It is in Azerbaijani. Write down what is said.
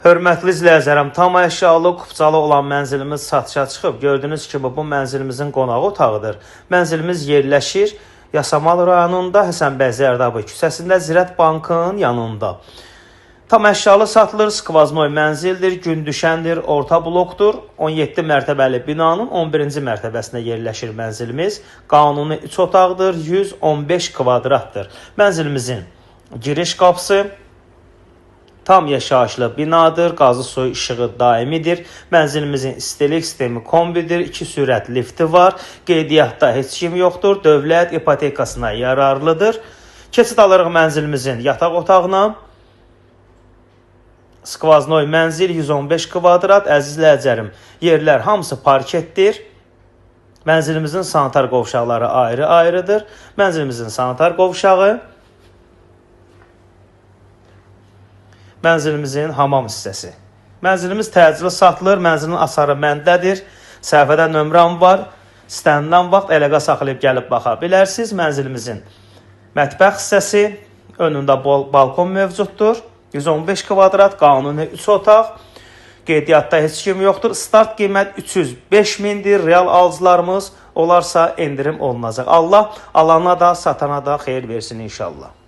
Hörmətli izləyicilərim, tam əşyalı, kupçalı olan mənzilimiz satışa çıxıb. Gördüyünüz kimi bu mənzilimizin qonaq otağıdır. Mənzilimiz yerləşir Yasamal rayonunda Həsənbəy Zərdabi küçəsində Zirət Bankın yanında. Tam əşyalı satılır, skvaznoy mənzildir, gün düşəndir, orta blokdur. 17 mərtəbəli binanın 11-ci mərtəbəsində yerləşir mənzilimiz. Qanuni 3 otaqdır, 115 kvadratdır. Mənzilimizin giriş qapısı tam yaşayışlı binadır, qazı suyu işığı daimidir. Mənzilimizin istilik sistemi kombidir, 2 sürət lifti var. Qeydiyyatda heç kim yoxdur, dövlət ipotekasına yararlıdır. Keçid alırıq mənzilimizin yataq otağına. Skvaznoy mənzil 115 kvadrat, əziz izləyicilərim, yerlər hamısı parketdir. Mənzilimizin sanitar qovşaqları ayrı-ayrıdır. Mənzilimizin sanitar qovşağı, mənzilimizin hamam hissəsi. Mənzilimiz təcili satılır, mənzilin asarı məndədir. Səhifədə nömrəm var, istənilən vaxt əlaqə saxlayıb gəlib baxa bilərsiniz. Mənzilimizin mətbəx hissəsi, önündə balkon mövcuddur. 115 kvadrat, qanuni 3 otaq. Qeydiyyatda heç kim yoxdur. Start qiymət 305 mindir. Real alıcılarımız olarsa endirim olunacaq. Allah alana da, satana da xeyir versin inşallah.